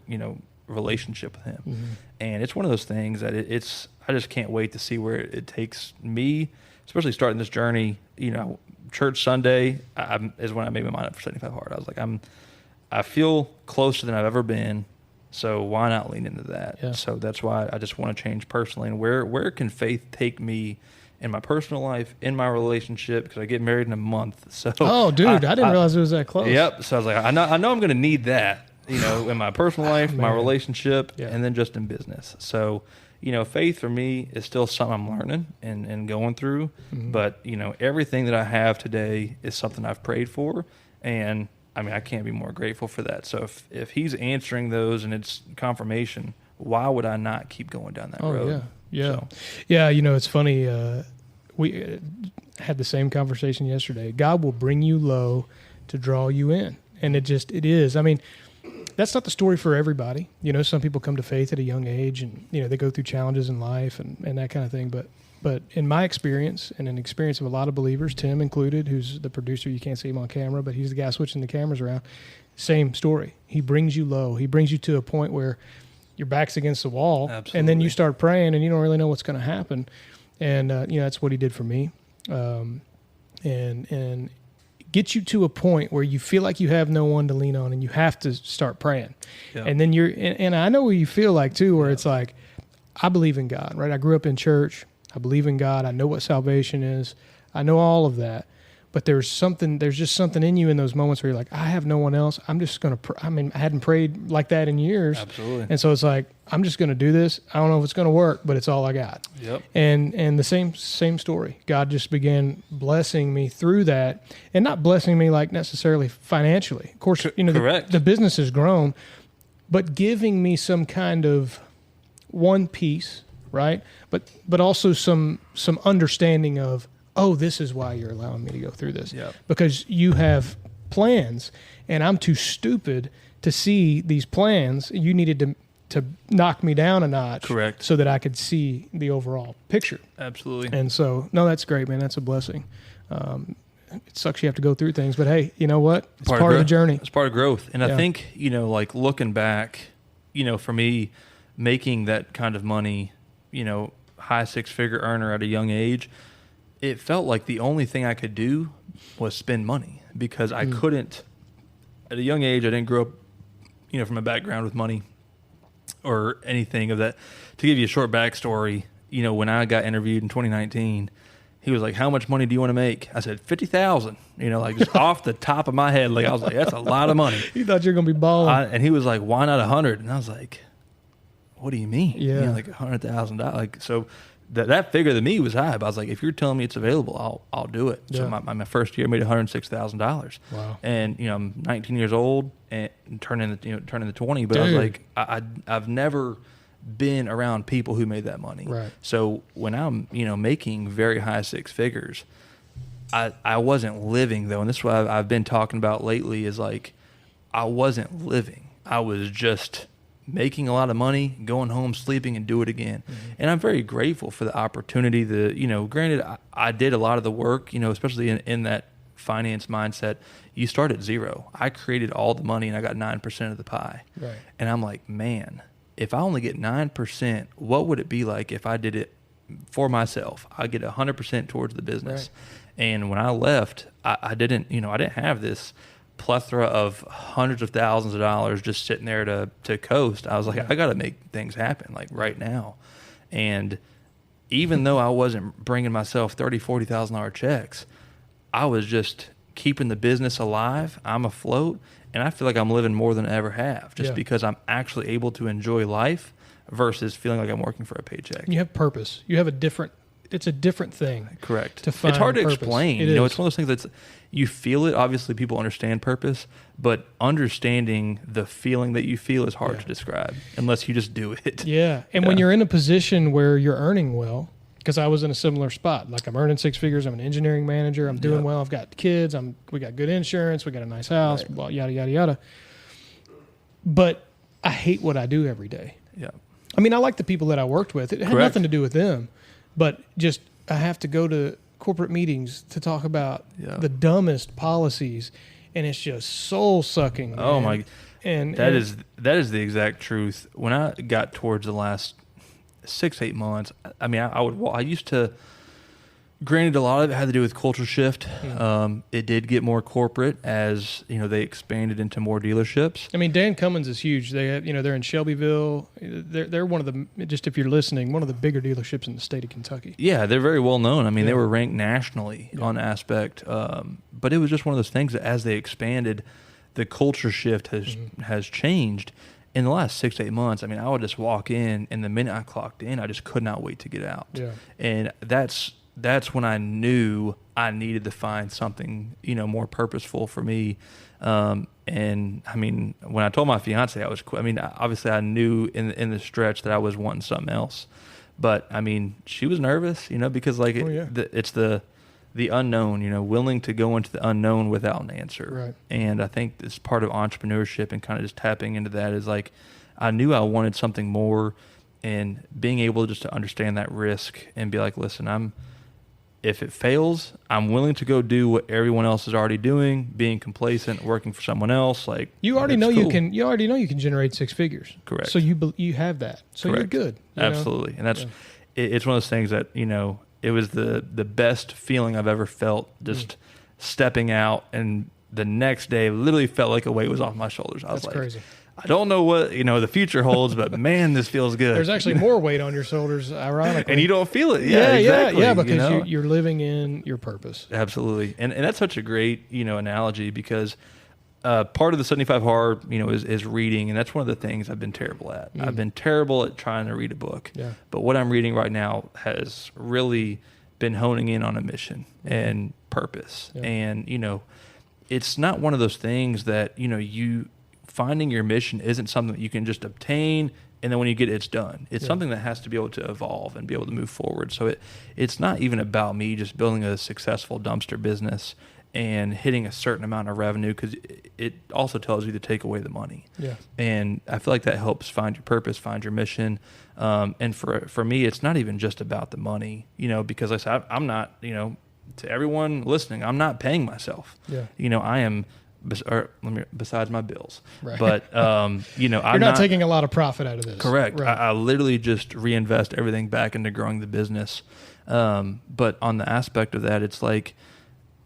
relationship with him. And it's one of those things that I just can't wait to see where it takes me, especially starting this journey. Church Sunday is when I made my mind up for 75 hard. I was like, I feel closer than I've ever been. So why not lean into that? Yeah. So that's why I just want to change personally. And where can faith take me in my personal life, in my relationship? Because I get married in a month. So I didn't realize it was that close. Yep. So I was like, I know I'm going to need that, in my personal life, my relationship, and then just in business. So, faith for me is still something I'm learning and going through. But, everything that I have today is something I've prayed for. And I can't be more grateful for that. So if he's answering those and it's confirmation, why would I not keep going down that road? Yeah. So. Yeah. It's funny. We had the same conversation yesterday. God will bring you low to draw you in. And it is. That's not the story for everybody. Some people come to faith at a young age and, they go through challenges in life and that kind of thing. But in my experience and in the experience of a lot of believers, Tim included, who's the producer, you can't see him on camera, but he's the guy switching the cameras around. Same story. He brings you low. He brings you to a point where your back's against the wall. Absolutely. And then you start praying and you don't really know what's going to happen. And, that's what he did for me. And get you to a point where you feel like you have no one to lean on and you have to start praying. Yep. And then and I know what you feel like too, where it's like, I believe in God, right? I grew up in church. I believe in God. I know what salvation is. I know all of that. But there's just something in you in those moments where you're like, I have no one else. I'm just going to, I hadn't prayed like that in years. Absolutely. And so it's like, I'm just going to do this. I don't know if it's going to work, but it's all I got. Yep. And the same story. God just began blessing me through that, and not blessing me like necessarily financially. Of course, Correct. The business has grown, but giving me some kind of one piece, right? But also some understanding of, oh, this is why you're allowing me to go through this. Yep. Because you have plans, and I'm too stupid to see these plans. You needed to knock me down a notch. Correct. So that I could see the overall picture. Absolutely. And so, no, that's great, man. That's a blessing. It sucks you have to go through things, but hey, you know what? It's part of the journey. It's part of growth. And I think, like looking back, for me, making that kind of money, high six-figure earner at a young age, it felt like the only thing I could do was spend money, because I couldn't, at a young age, I didn't grow up, from a background with money or anything of that. To give you a short backstory, when I got interviewed in 2019, he was like, how much money do you want to make? I said, 50,000, like just off the top of my head. Like, I was like, that's a lot of money. You thought you were going to be balling. And he was like, why not 100? And I was like, what do you mean? Yeah. Like $100,000. Like, so that figure to me was high, but I was like, if you're telling me it's available, I'll do it. Yeah. So my first year I made $106,000. Wow. And I'm 19 years old and turning the 20. But Dude. I was like, I've never been around people who made that money. Right. So when I'm making very high six figures, I wasn't living though, and this is what I've been talking about lately. Is like, I wasn't living. I was just making a lot of money, going home, sleeping, and do it again. Mm-hmm. And I'm very grateful for the opportunity. Granted, I did a lot of the work, especially in that finance mindset. You start at zero. I created all the money, and I got 9% of the pie. Right. And I'm like, man, if I only get 9%, what would it be like if I did it for myself? I get 100% towards the business. Right. And when I left, I didn't have this plethora of hundreds of thousands of dollars just sitting there to coast. I was like, I got to make things happen like right now. And even though I wasn't bringing myself $30,000, $40,000 checks, I was just keeping the business alive. I'm afloat, and I feel like I'm living more than I ever have, just because I'm actually able to enjoy life versus feeling like I'm working for a paycheck. You have purpose. You have it's a different thing. Correct. To find it's hard to purpose. explain. It's one of those things that's, you feel it. Obviously, people understand purpose, but understanding the feeling that you feel is hard to describe unless you just do it. Yeah. And when you're in a position where you're earning well, because I was in a similar spot. Like, I'm earning six figures. I'm an engineering manager. I'm doing well. I've got kids. We got good insurance. We got a nice house. Blah, yada, yada, yada. But I hate what I do every day. Yeah. I mean, I like the people that I worked with. It had Correct. nothing to do with them, but just I have to go to corporate meetings to talk about the dumbest policies, and it's just soul sucking. Oh my! And that is the exact truth. When I got towards the last 6-8 months, I mean, I used to. Granted, a lot of it had to do with culture shift. It did get more corporate as they expanded into more dealerships. I mean, Dan Cummins is huge. They have, they're in Shelbyville. They're one of the, just if you're listening, one of the bigger dealerships in the state of Kentucky. Yeah, they're very well known. I mean, they were ranked nationally on aspect. But it was just one of those things that as they expanded, the culture shift has changed. In the last 6 to 8 months, I mean, I would just walk in, and the minute I clocked in, I just could not wait to get out. Yeah. And that's when I knew I needed to find something, more purposeful for me. And I mean, when I told my fiance, obviously I knew in the stretch that I was wanting something else, but I mean, she was nervous, because it's the unknown, willing to go into the unknown without an answer. Right. And I think it's part of entrepreneurship and kind of just tapping into that is like, I knew I wanted something more, and being able just to understand that risk and be like, listen, if it fails, I'm willing to go do what everyone else is already doing, being complacent, working for someone else. Like you already know you can generate 6 figures. Correct. So you have that. So Correct. You're good. Absolutely. And that's it's one of those things that it was the best feeling I've ever felt. Just stepping out, and the next day literally felt like a weight was off my shoulders. I was like, crazy. I don't know what the future holds, but man, this feels good. There's actually more weight on your shoulders, ironically, and you don't feel it. Yeah, exactly. Because you're living in your purpose. Absolutely, and that's such a great analogy, because part of the 75 hard is reading, and that's one of the things I've been terrible at. I've been terrible at trying to read a book. Yeah. But what I'm reading right now has really been honing in on a mission and purpose, and it's not one of those things that you. Finding your mission isn't something that you can just obtain and then when you get it, it's done. It's something that has to be able to evolve and be able to move forward. So it's not even about me just building a successful dumpster business and hitting a certain amount of revenue, because it also tells you to take away the money. Yeah. And I feel like that helps find your purpose, find your mission. And for me, it's not even just about the money, because like I said, I'm not, to everyone listening, I'm not paying myself. Yeah. I am. Besides my bills, right. But you're not taking a lot of profit out of this. Correct. Right. I literally just reinvest everything back into growing the business. But on the aspect of that, it's like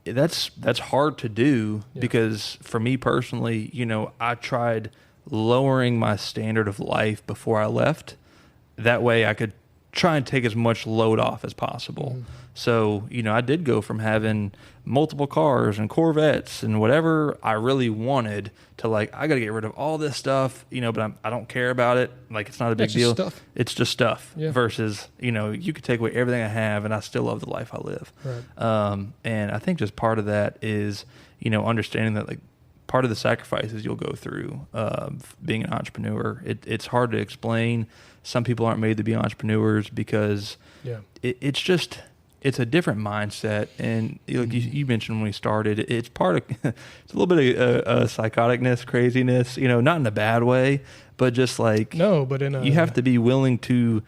that's hard to do because for me personally, I tried lowering my standard of life before I left. That way, I could try and take as much load off as possible. Mm-hmm. So, I did go from having multiple cars and Corvettes and whatever I really wanted to I got to get rid of all this stuff, but I don't care about it. Like, it's not a big deal. Stuff. It's just stuff versus, you could take away everything I have and I still love the life I live. Right. And I think just part of that is, understanding that part of the sacrifices you'll go through being an entrepreneur. It's hard to explain. Some people aren't made to be entrepreneurs because it's a different mindset. And you mentioned when we started, it's part of, it's a little bit of psychoticness, craziness, not in a bad way, but just you have to be willing to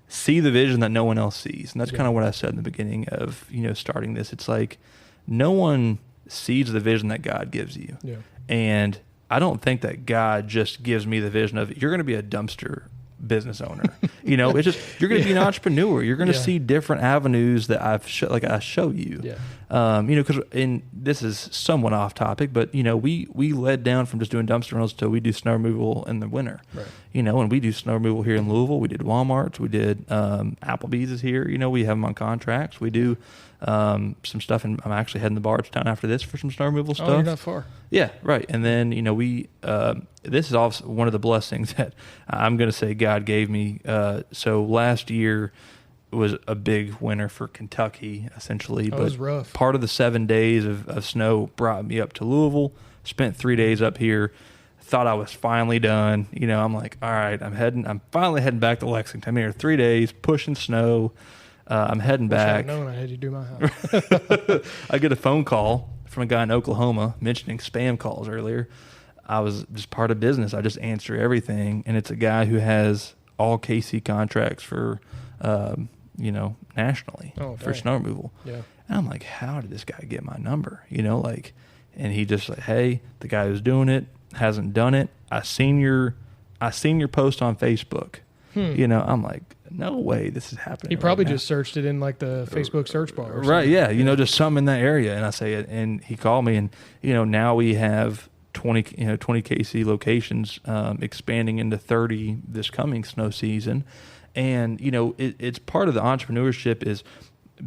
see the vision that no one else sees. And that's kind of what I said in the beginning of, starting this. It's like no one sees the vision that God gives you. Yeah. And I don't think that God just gives me the vision of you're going to be a dumpster business owner. It's just you're going to be an entrepreneur. You're going to see different avenues that I show you. Yeah. Because this is somewhat off topic, but we led down from just doing dumpster rentals to we do snow removal in the winter. Right. And we do snow removal here in Louisville. We did Walmart's. We did Applebee's is here. We have them on contracts. We do some stuff, and I'm actually heading to Bardstown after this for some snow removal stuff. Oh, you're not far. Yeah, right. And then we this is also one of the blessings that I'm going to say God gave me. So last year was a big winter for Kentucky, essentially. It was rough. Part of the 7 days of snow brought me up to Louisville. Spent 3 days up here. Thought I was finally done. I'm like, all right, I'm finally heading back to Lexington. I'm here 3 days, pushing snow. I'm heading back. I had known I had you do my house. I get a phone call from a guy in Oklahoma mentioning spam calls earlier. I was just part of business. I just answer everything. And it's a guy who has all KC contracts for, nationally for snow removal. Yeah. And I'm like, how did this guy get my number? And he just like, hey, the guy who's doing it hasn't done it. I seen your post on Facebook. I'm like, no way this is happening. He probably just searched it in like the Facebook search bar. Or right. Yeah. Just something in that area. And I say it, and he called me, and, now we have 20 KC locations, expanding into 30 this coming snow season. And, it's part of the entrepreneurship is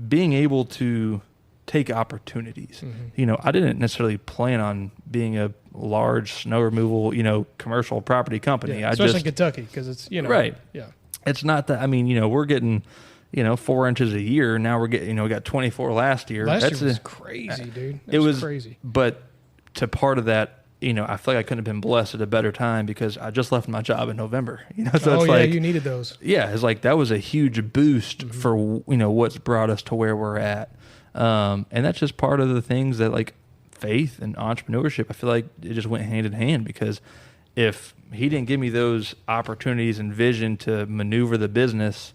being able to take opportunities. I didn't necessarily plan on being a large snow removal, commercial property company. Yeah, especially in Kentucky, because it's, right. Yeah. It's not that, we're getting, 4 inches a year. Now we're getting, we got 24 last year. Last year was crazy, dude. It was crazy. But to part of that, I feel like I couldn't have been blessed at a better time because I just left my job in November. So it's like, you needed those. Yeah, it's like that was a huge boost for what's brought us to where we're at, and that's just part of the things that like faith and entrepreneurship. I feel like it just went hand in hand because if he didn't give me those opportunities and vision to maneuver the business,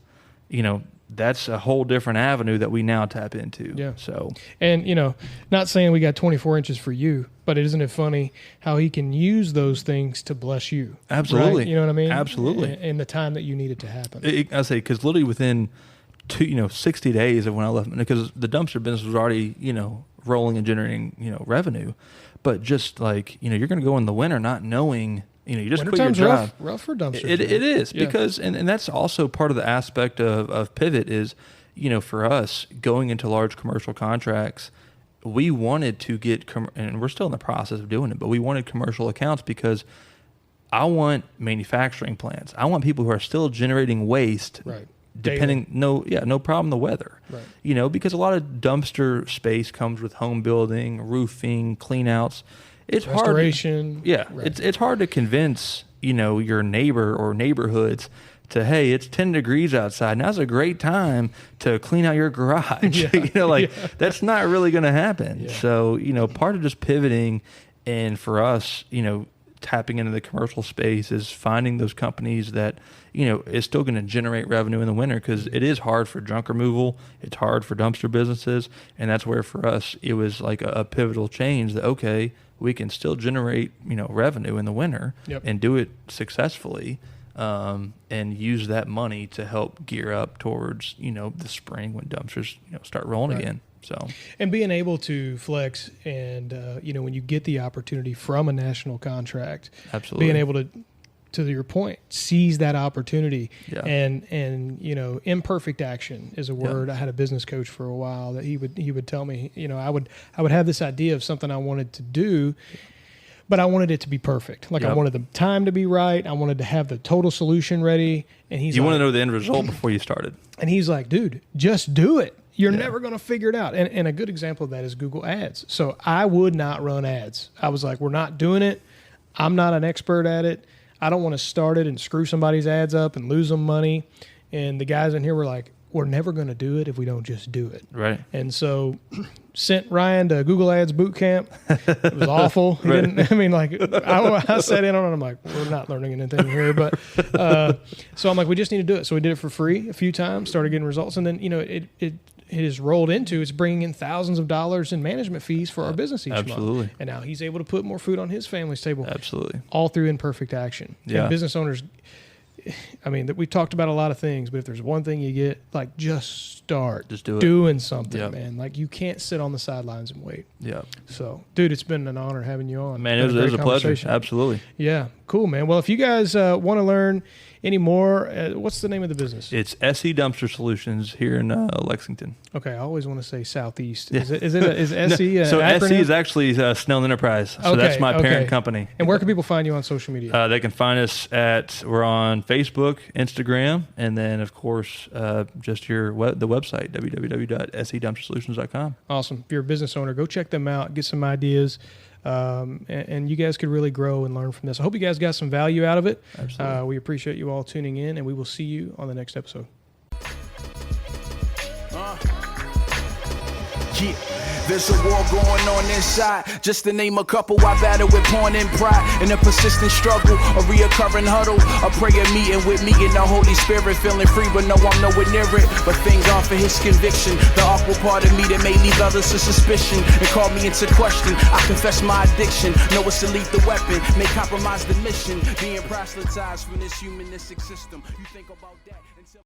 that's a whole different avenue that we now tap into. Yeah. So, and not saying we got 24 inches for you, but isn't it funny how he can use those things to bless you? Absolutely. Right? You know what I mean? Absolutely. In the time that you need it to happen. I say, because literally within 60 days of when I left, because the dumpster business was already, rolling and generating, revenue, but just like, you're going to go in the winter not knowing, you just quit your job. Rough for dumpsters. It is because, and that's also part of the aspect of Pivot is, for us going into large commercial contracts, we wanted to get, and we're still in the process of doing it, but we wanted commercial accounts because I want manufacturing plants. I want people who are still generating waste. Right. Depending, no problem the weather. Right. Because a lot of dumpster space comes with home building, roofing, clean outs. It's restoration. Hard. Yeah. Right. It's hard to convince, your neighbor or neighborhoods to, hey, it's 10 degrees outside. Now's a great time to clean out your garage. Yeah. That's not really going to happen. Yeah. So, part of just pivoting and for us, tapping into the commercial space is finding those companies that, is still going to generate revenue in the winter because it is hard for junk removal. It's hard for dumpster businesses. And that's where for us, it was like a pivotal change that, okay, we can still generate, revenue in the winter and do it successfully. And use that money to help gear up towards, the spring when dumpsters, start rolling again. So, and being able to flex and, when you get the opportunity from a national contract, absolutely being able to your point, seize that opportunity and, imperfect action is a word. I had a business coach for a while that he would tell me, I would have this idea of something I wanted to do, but I wanted it to be perfect. Like I wanted the time to be right. I wanted to have the total solution ready. And you want to know the end result before you started. And he's like, dude, just do it. You're never going to figure it out. And a good example of that is Google Ads. So I would not run ads. I was like, we're not doing it. I'm not an expert at it. I don't want to start it and screw somebody's ads up and lose them money. And the guys in here were like, we're never going to do it if we don't just do it. Right. And so sent Ryan to Google Ads boot camp. It was awful. He didn't, I sat in on it. I'm like, we're not learning anything here. But so I'm like, we just need to do it. So we did it for free a few times, started getting results. And then, it has rolled into, it's bringing in thousands of dollars in management fees for our business each month. And now he's able to put more food on his family's table. Absolutely. All through imperfect action. Yeah. And business owners, we talked about a lot of things, but if there's one thing you get, like just start doing something, man. Like you can't sit on the sidelines and wait. Yeah. So, dude, it's been an honor having you on. Man, it was a pleasure. Absolutely. Yeah. Cool, man. Well, if you guys want to learn any more, what's the name of the business? It's SE Dumpster Solutions here in Lexington. Okay, I always want to say Southeast. Is SE? No, so SE is actually Snellen Enterprise. So that's my parent company. And where can people find you on social media? They can find us we're on Facebook, Instagram, and then of course just the website www.sedumpstersolutions.com. Awesome. If you're a business owner, go check them out, get some ideas. And you guys could really grow and learn from this. I hope you guys got some value out of it. Absolutely. We appreciate you all tuning in, and we will see you on the next episode. Yeah. There's a war going on inside. Just to name a couple, I battle with porn and pride. In a persistent struggle, a reoccurring huddle, a prayer meeting with me and the Holy Spirit. Feeling free, but no, I'm nowhere near it. But thank God for his conviction. The awkward part of me that may leave others to suspicion and call me into question. I confess my addiction. Know it's a lethal weapon. May compromise the mission. Being proselytized from this humanistic system. You think about that until